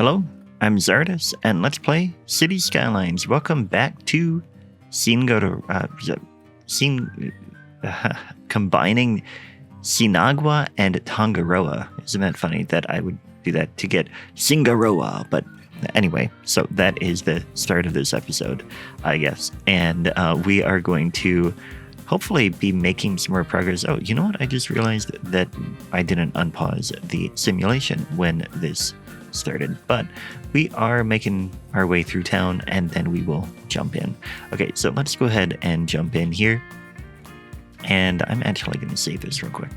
Hello, I'm Czardus, and let's play Cities Skylines. Welcome back to combining Sinagua and Tangaroa. Isn't that funny that I would do that to get Singaroa? But anyway, so that is the start of this episode, I guess. And we are going to hopefully be making some more progress. Oh, you know what? I just realized that I didn't unpause the simulation when this started, but we are making our way through town and then we will jump in. Okay, so let's go ahead and jump in here. And I'm actually going to save this real quick.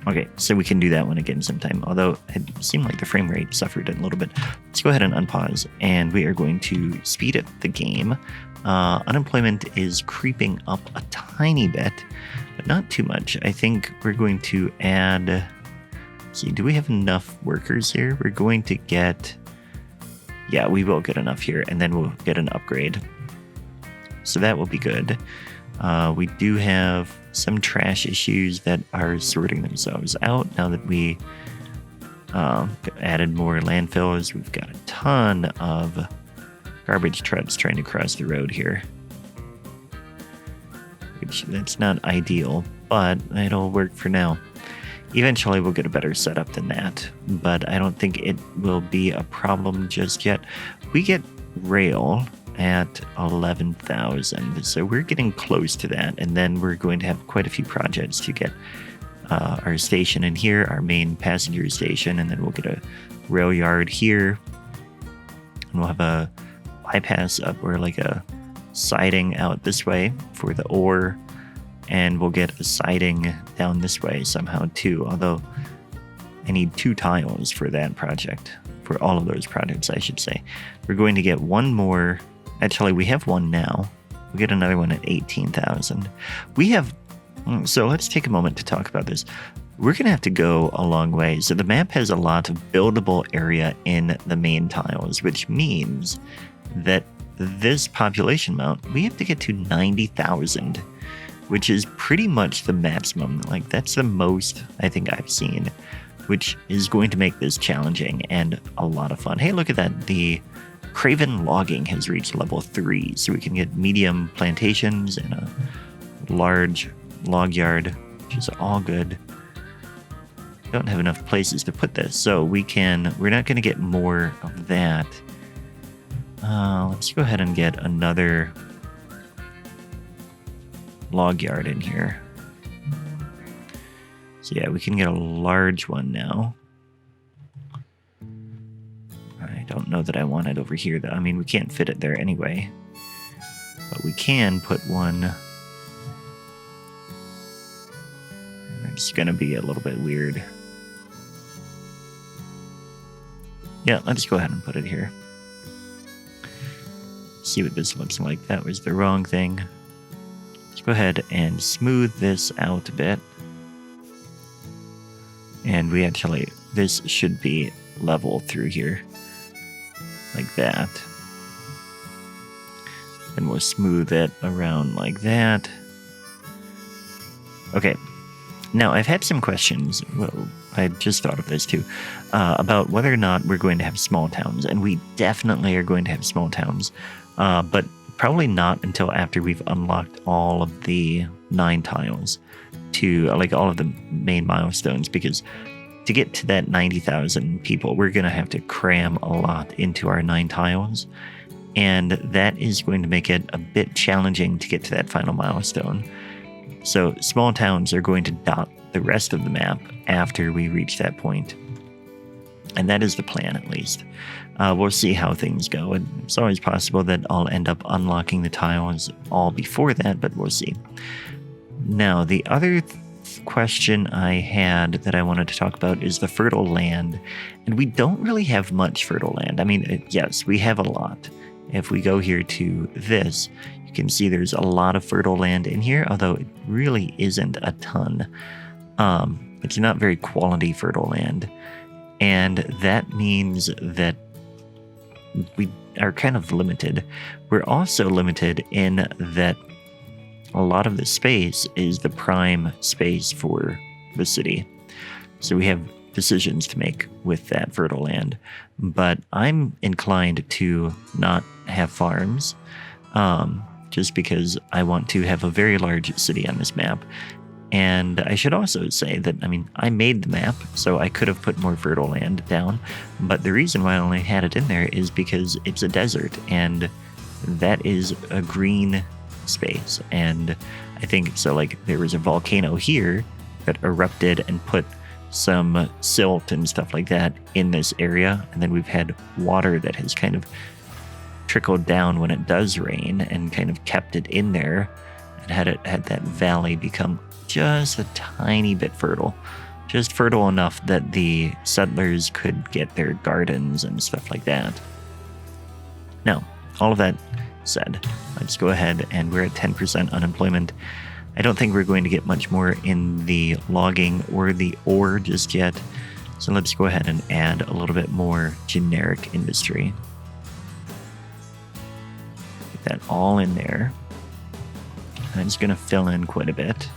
Okay, so we can do that one again sometime, although it seemed like the frame rate suffered a little bit. Let's go ahead and unpause, and we are going to speed up the game. Unemployment is creeping up a tiny bit, but not too much. I think we're going to add... See, do we have enough workers here? We're going to get... Yeah, we will get enough here, and then we'll get an upgrade. So that will be good. We do have some trash issues that are sorting themselves out now that we added more landfills. We've got a ton of garbage trucks trying to cross the road here. Which, that's not ideal, but it'll work for now. Eventually we'll get a better setup than that, but I don't think it will be a problem just yet. We get rail at 11,000, so we're getting close to that, and then we're going to have quite a few projects to get our station in here, our main passenger station, and then we'll get a rail yard here, and we'll have a bypass up, or like a siding out this way for the ore, and we'll get a siding down this way somehow too, although I need 2 tiles for that project, for all of those projects I should say. We're going to get one more. Actually, we have one now. We'll get another one at 18,000. We have... So let's take a moment to talk about this. We're going to have to go a long way. So the map has a lot of buildable area in the main tiles, which means that this population amount, we have to get to 90,000, which is pretty much the maximum. Like, that's the most I think I've seen, which is going to make this challenging and a lot of fun. Hey, look at that. The Craven logging has reached level 3, so we can get medium plantations and a large log yard, which is all good. Don't have enough places to put this, so we're not going to get more of that. Let's go ahead and get another log yard in here. So yeah, we can get a large one now. I don't know that I want it over here, though. I mean, we can't fit it there anyway. But we can put one... It's going to be a little bit weird. Yeah, let's go ahead and put it here. See what this looks like. That was the wrong thing. Let's go ahead and smooth this out a bit. And we actually... This should be level through here. Like that. And we'll smooth it around like that. Okay. Now, I've had some questions, well, I just thought of this too, about whether or not we're going to have small towns. And we definitely are going to have small towns, but probably not until after we've unlocked all of the 9 tiles to, like, all of the main milestones, because to get to that 90,000 people, we're going to have to cram a lot into our 9 tiles, and that is going to make it a bit challenging to get to that final milestone. So small towns are going to dot the rest of the map after we reach that point. And that is the plan, at least. We'll see how things go. And it's always possible that I'll end up unlocking the tiles all before that, but we'll see. Now, the other question I had that I wanted to talk about is the fertile land. And we don't really have much fertile land. I mean, yes, we have a lot. If we go here to this, you can see there's a lot of fertile land in here, although it really isn't a ton. It's not very quality fertile land. And that means that we are kind of limited. We're also limited in that a lot of the space is the prime space for the city. So we have decisions to make with that fertile land. But I'm inclined to not have farms, just because I want to have a very large city on this map. And I should also say that, I mean, I made the map, so I could have put more fertile land down. But the reason why I only had it in there is because it's a desert, and that is a green space. And I think, so like, there was a volcano here that erupted and put some silt and stuff like that in this area. And then we've had water that has kind of trickled down when it does rain and kind of kept it in there, and had that valley become just a tiny bit fertile, just fertile enough that the settlers could get their gardens and stuff like that. Now, all of that said, let's go ahead, and we're at 10% unemployment. I don't think we're going to get much more in the logging or the ore just yet, so let's go ahead and add a little bit more generic industry. Get that all in there. I'm just going to fill in quite a bit.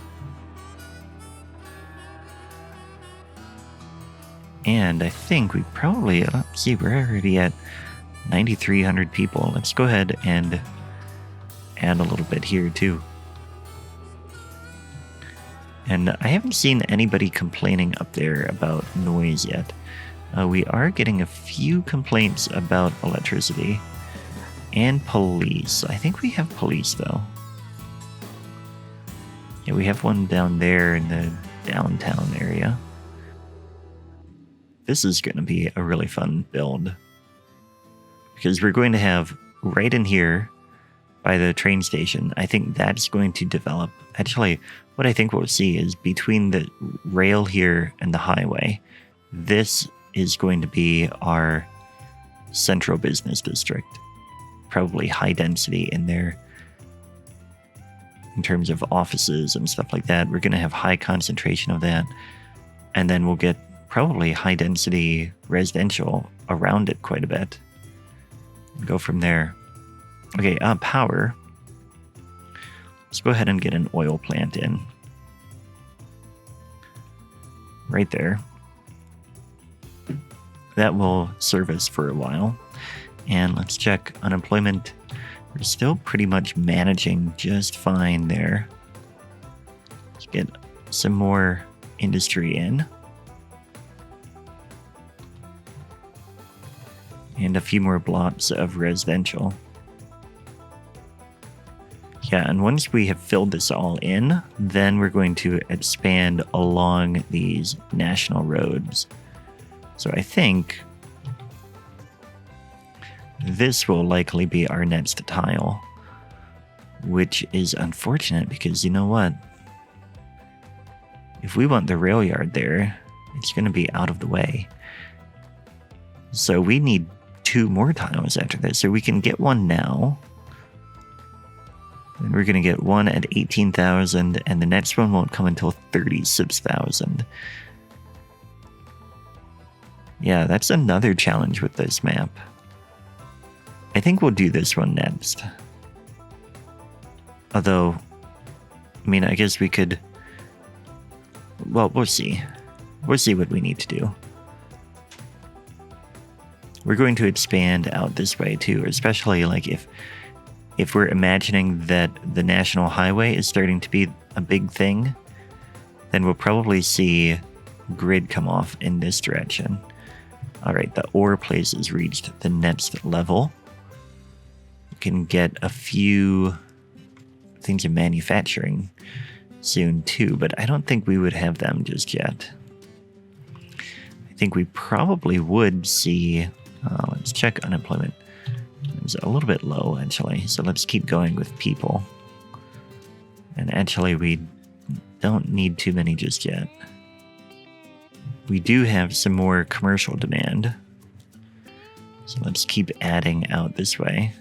And I think we probably, let's see, we're already at 9,300 people. Let's go ahead and add a little bit here too. And I haven't seen anybody complaining up there about noise yet. We are getting a few complaints about electricity and police. I think we have police though. Yeah, we have one down there in the downtown area. This is going to be a really fun build, because we're going to have right in here by the train station. I think that's going to develop. Actually, what I think we'll see is between the rail here and the highway, this is going to be our central business district. Probably high density in there in terms of offices and stuff like that. We're going to have high concentration of that. And then we'll get probably high density residential around it quite a bit. Go from there. Okay, power. Let's go ahead and get an oil plant in. Right there. That will serve us for a while. And let's check unemployment. We're still pretty much managing just fine there. Let's get some more industry in. And a few more blocks of residential. Yeah, and once we have filled this all in, then we're going to expand along these national roads. So I think this will likely be our next tile, which is unfortunate because you know what? If we want the rail yard there, it's going to be out of the way. So we need 2 more tiles after this. So we can get one now. And we're going to get one at 18,000, and the next one won't come until 36,000. Yeah, that's another challenge with this map. I think we'll do this one next. Although, I mean, I guess we could... Well, we'll see. We'll see what we need to do. We're going to expand out this way too, especially like if we're imagining that the national highway is starting to be a big thing, then we'll probably see grid come off in this direction. All right, the ore place has reached the next level. We can get a few things in manufacturing soon too, but I don't think we would have them just yet. I think we probably would see... let's check unemployment. It's a little bit low, actually, so let's keep going with people. And actually, we don't need too many just yet. We do have some more commercial demand, so let's keep adding out this way.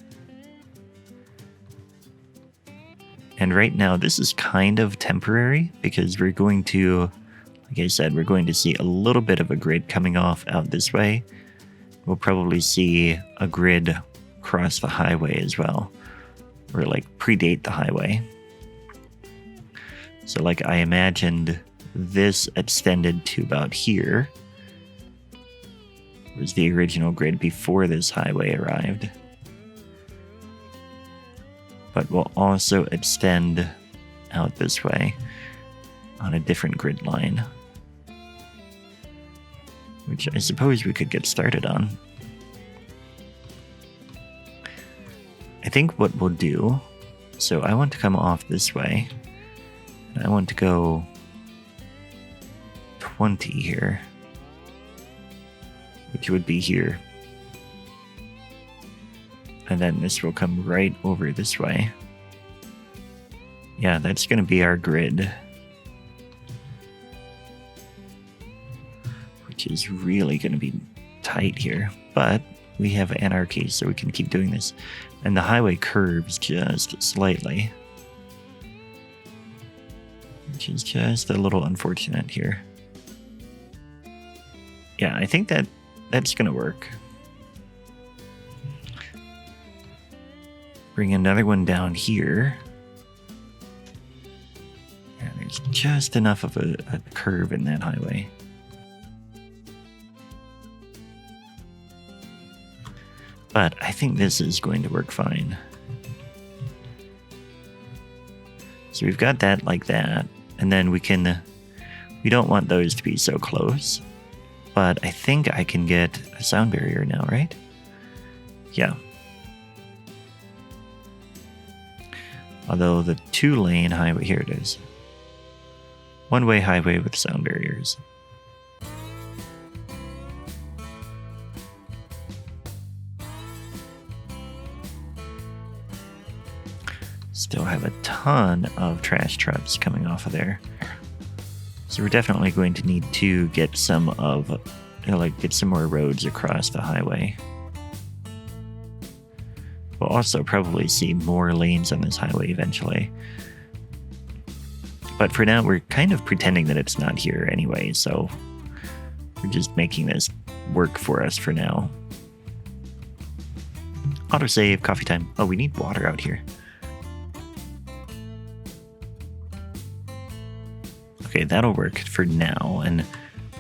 And right now, this is kind of temporary, because we're going to, like I said, we're going to see a little bit of a grid coming off out this way. We'll probably see a grid cross the highway as well, or like predate the highway. So like I imagined this extended to about here, was the original grid before this highway arrived. But we'll also extend out this way on a different grid line, which I suppose we could get started on. I think what we'll do, so I want to come off this way, and I want to go 20 here, which would be here. And then this will come right over this way. Yeah, that's going to be our grid, which is really going to be tight here. But we have anarchy, so we can keep doing this. And the highway curves just slightly, which is just a little unfortunate here. Yeah, I think that's going to work. Bring another one down here. And there's just enough of a curve in that highway. But I think this is going to work fine. So we've got that like that. And then we don't want those to be so close. But I think I can get a sound barrier now, right? Yeah. Although the 2-lane highway, here it is. One-way highway with sound barriers. Still have a ton of trash trucks coming off of there. So we're definitely going to need to get some more roads across the highway. We'll also probably see more lanes on this highway eventually. But for now, we're kind of pretending that it's not here anyway, so we're just making this work for us for now. Autosave, coffee time. Oh, we need water out here. Okay, that'll work for now. And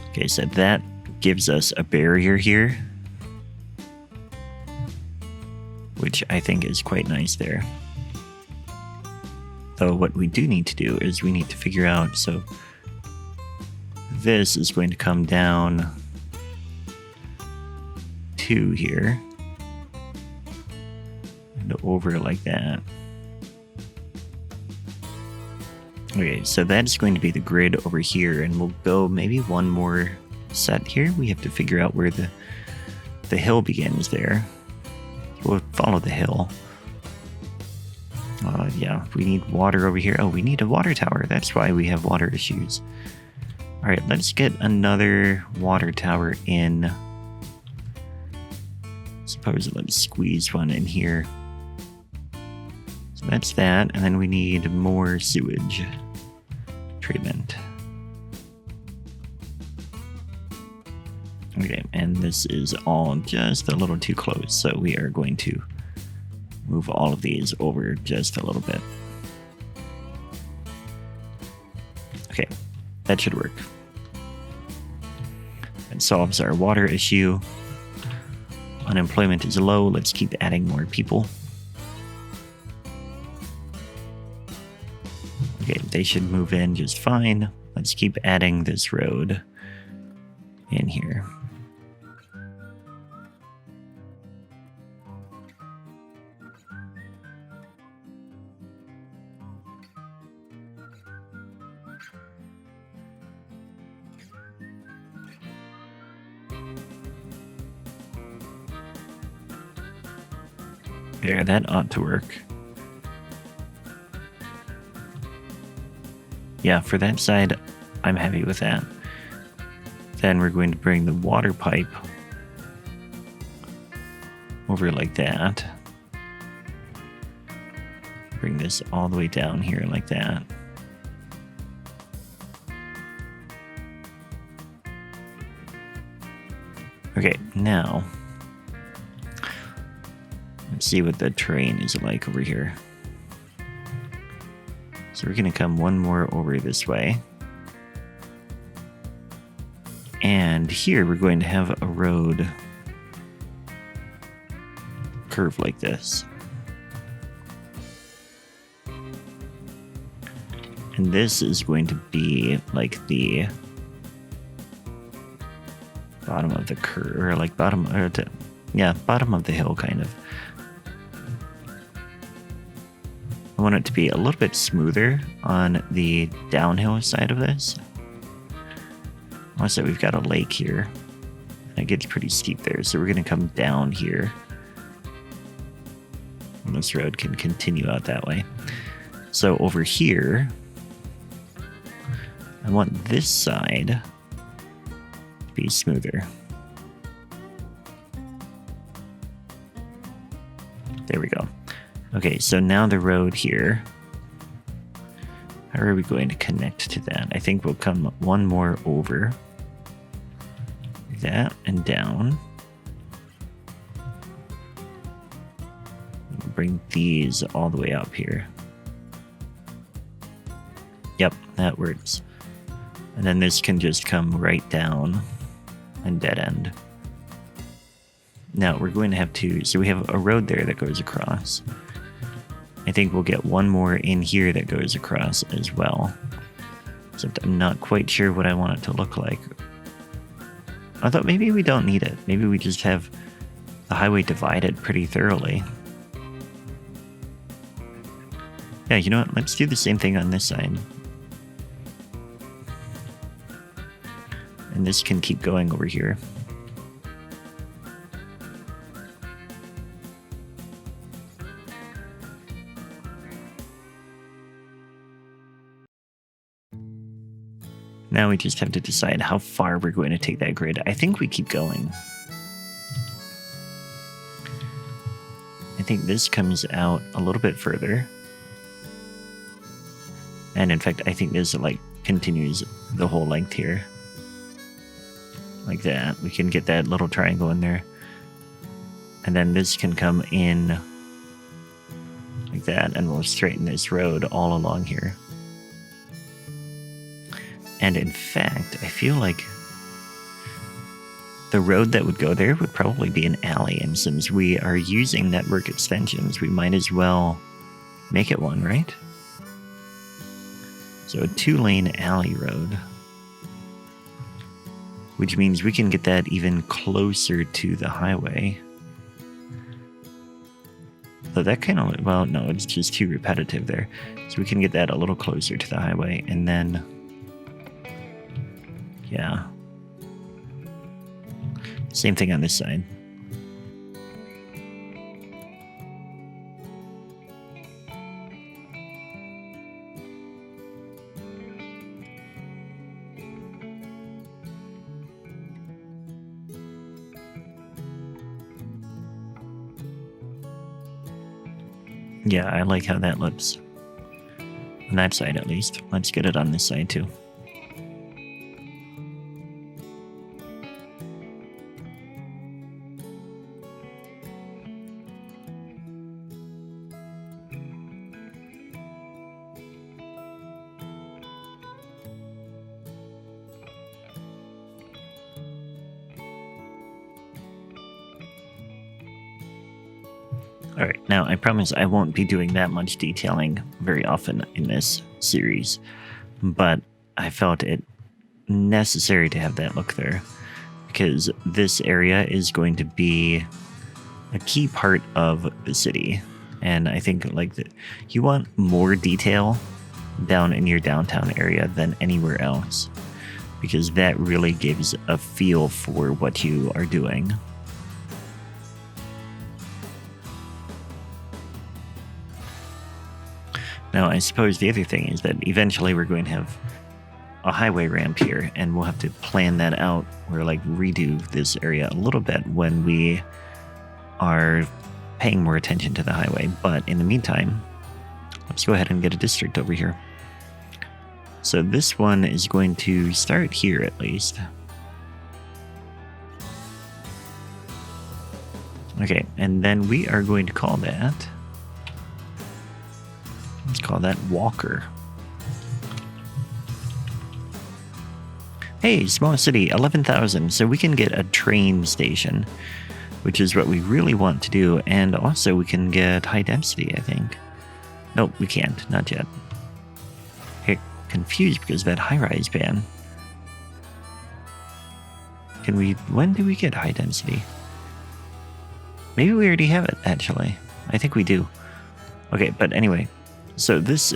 okay, so that gives us a barrier here, which I think is quite nice there. Though what we do need to do is we need to figure out, so this is going to come down to here and over like that. Okay, so that's going to be the grid over here, and we'll go maybe one more set here. We have to figure out where the hill begins there. We'll follow the hill. Yeah, we need water over here. Oh, we need a water tower. That's why we have water issues. All right, let's get another water tower in. Suppose let's squeeze one in here. So that's that, and then we need more sewage treatment. Okay, and this is all just a little too close, so we are going to move all of these over just a little bit. Okay, that should work. That solves our water issue. Unemployment is low. Let's keep adding more people. Okay, they should move in just fine. Let's keep adding this road in here. There, that ought to work. Yeah, for that side, I'm happy with that. Then we're going to bring the water pipe over like that. Bring this all the way down here like that. Okay, now let's see what the terrain is like over here. So we're going to come one more over this way. And here we're going to have a road curve like this. And this is going to be like the bottom of the curve, or like bottom of the hill, kind of. I want it to be a little bit smoother on the downhill side of this. Also, we've got a lake here. It gets pretty steep there, so we're going to come down here. And this road can continue out that way. So over here, I want this side to be smoother. There we go. Okay, so now the road here. How are we going to connect to that? I think we'll come one more over. Like that and down. Bring these all the way up here. Yep, that works. And then this can just come right down and dead end. Now we're going to have to, so we have a road there that goes across. I think we'll get one more in here that goes across as well. Except I'm not quite sure what I want it to look like. I thought maybe we don't need it. Maybe we just have the highway divided pretty thoroughly. Yeah, you know what? Let's do the same thing on this side. And this can keep going over here. Now we just have to decide how far we're going to take that grid. I think we keep going. I think this comes out a little bit further. And in fact, I think this like continues the whole length here. Like that. We can get that little triangle in there. And then this can come in like that, and we'll straighten this road all along here. And in fact, I feel like the road that would go there would probably be an alley. And since we are using network extensions, we might as well make it one, right? So a 2-lane alley road. Which means we can get that even closer to the highway. So that kind of, well, no, it's just too repetitive there. So we can get that a little closer to the highway, and then, yeah. Same thing on this side. Yeah, I like how that looks. On that side, at least. Let's get it on this side, too. Alright, now I promise I won't be doing that much detailing very often in this series, but I felt it necessary to have that look there, because this area is going to be a key part of the city, and I think like you want more detail down in your downtown area than anywhere else, because that really gives a feel for what you are doing. Now, I suppose the other thing is that eventually we're going to have a highway ramp here, and we'll have to plan that out or like redo this area a little bit when we are paying more attention to the highway. But in the meantime, let's go ahead and get a district over here. So this one is going to start here at least. Okay, and then we are going to call that... Let's call that Walker. Hey, small city, 11,000. So we can get a train station. which is what we really want to do. And also we can get high density, I think. Nope, we can't. Not yet. I get confused because of that high-rise ban. Can we... When do we get high density? Maybe we already have it, actually. I think we do. Okay, but anyway. So this...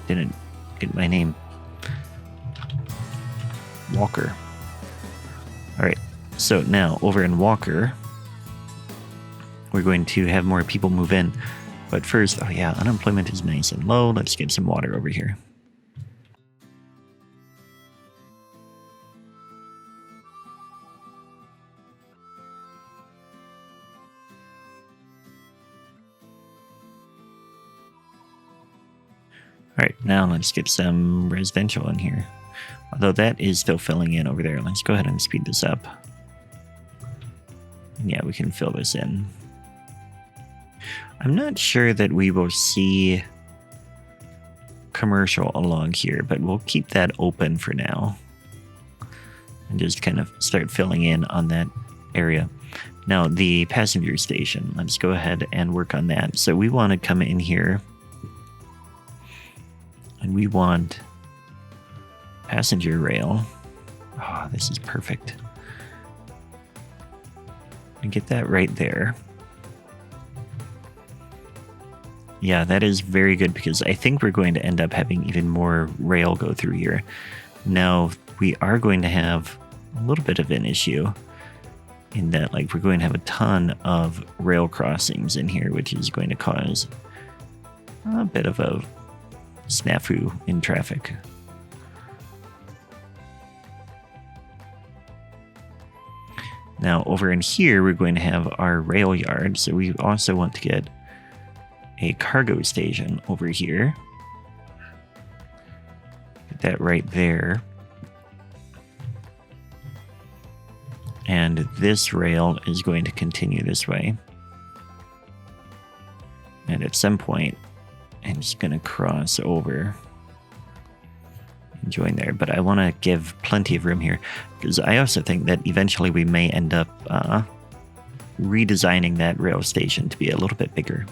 didn't get my name. Walker. Alright, so now over in Walker, we're going to have more people move in. But first, oh yeah, unemployment is nice and low. Let's get some water over here. Alright, now let's get some residential in here. Although that is still filling in over there. Let's go ahead and speed this up. Yeah, we can fill this in. I'm not sure that we will see commercial along here, but we'll keep that open for now. And just kind of start filling in on that area. Now, the passenger station. Let's go ahead and work on that. So we want to come in here. And we want passenger rail. Oh, this is perfect. And get that right there. Yeah, that is very good because I think we're going to end up having even more rail go through here. Now, we are going to have a little bit of an issue in that, like, we're going to have a ton of rail crossings in here, which is going to cause a bit of a snafu in traffic. Now over in here we're going to have our rail yard, so we also want to get a cargo station over here. Get that right there. And this rail is going to continue this way. And at some point I'm just going to cross over and join there. But I want to give plenty of room here because I also think that eventually we may end up redesigning that rail station to be a little bit bigger.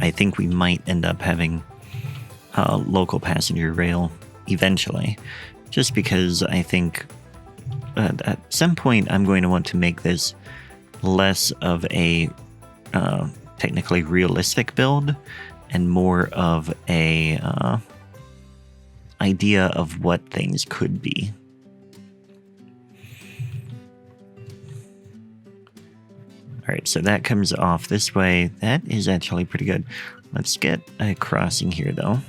I think we might end up having local passenger rail eventually, just because I think at some point I'm going to want to make this less of a technically realistic build and more of a idea of what things could be. Alright, so that comes off this way. That is actually pretty good. Let's get a crossing here though.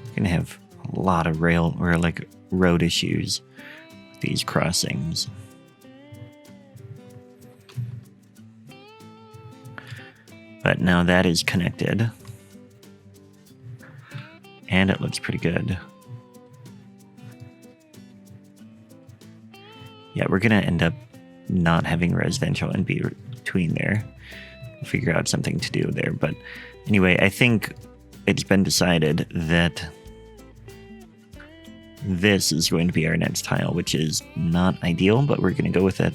We're gonna have a lot of rail or like road issues with these crossings. But now that is connected. And it looks pretty good. Yeah, we're going to end up not having residential in between there. We'll figure out something to do there. But anyway, I think it's been decided that this is going to be our next tile, which is not ideal, but we're going to go with it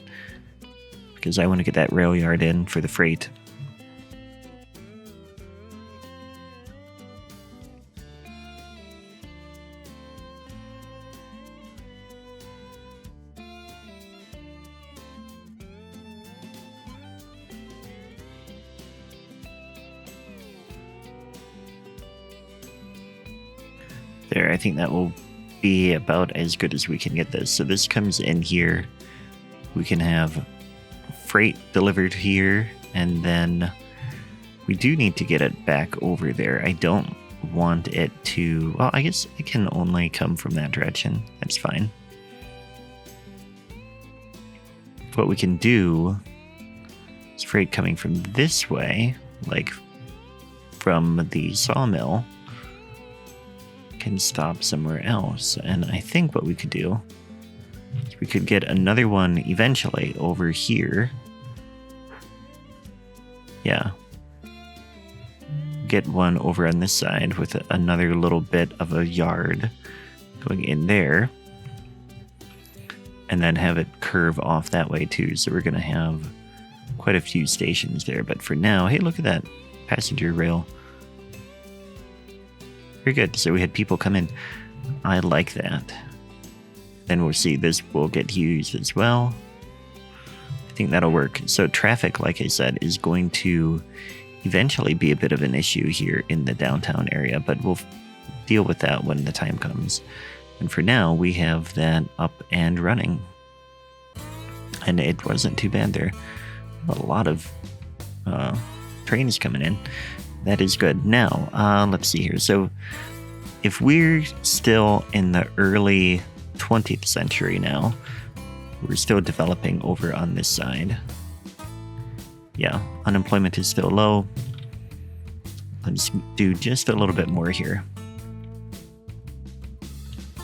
because I want to get that rail yard in for the freight. There, I think that will be about as good as we can get this. So this comes in here. We can have freight delivered here, and then we do need to get it back over there. I don't want it to... Well, I guess it can only come from that direction. That's fine. What we can do is freight coming from this way, like from the sawmill, can stop somewhere else. And I think what we could do is we could get another one eventually over here. Yeah. get one over on this side with another little bit of a yard going in there. And then have it curve off that way too. So we're going to have quite a few stations there. But for now, hey, look at that passenger rail. Very good. So we had people come in. I like that. Then we'll see this will get used as well. I think that'll work. So traffic, like I said, is going to eventually be a bit of an issue here in the downtown area, but we'll deal with that when the time comes. And for now, we have that up and running. And it wasn't too bad there. A lot of trains coming in. That is good. Now, let's see here. So if we're still in the early 20th century now, we're still developing over on this side. Yeah, unemployment is still low. Let's do just a little bit more here.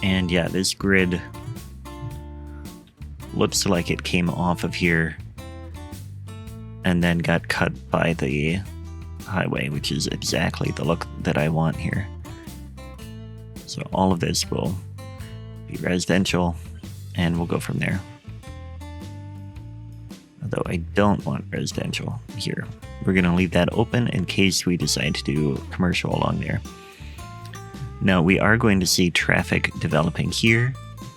And yeah, this grid looks like it came off of here and then got cut by the highway, which is exactly the look that I want here. So all of this will be residential, and we'll go from there. Although I don't want residential here. We're going to leave that open in case we decide to do commercial along there. Now, we are going to see traffic developing here,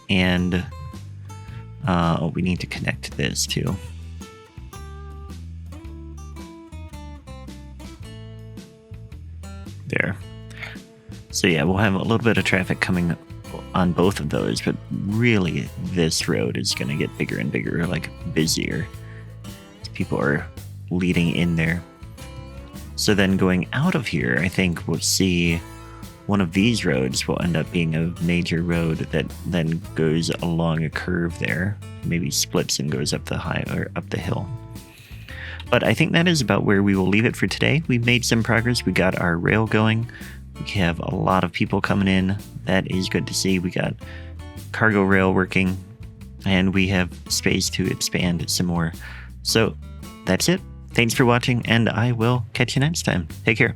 and we need to connect this too. There. So yeah, we'll have a little bit of traffic coming on both of those, but really this road is going to get bigger and bigger, like busier. People are leading in there. So then going out of here, I think we'll see one of these roads will end up being a major road that then goes along a curve there, maybe splits and goes up the up the hill. But I think that is about where we will leave it for today. We made some progress. We got our rail going. We have a lot of people coming in. That is good to see. We got cargo rail working, and we have space to expand some more. So that's it. Thanks for watching, and I will catch you next time. Take care.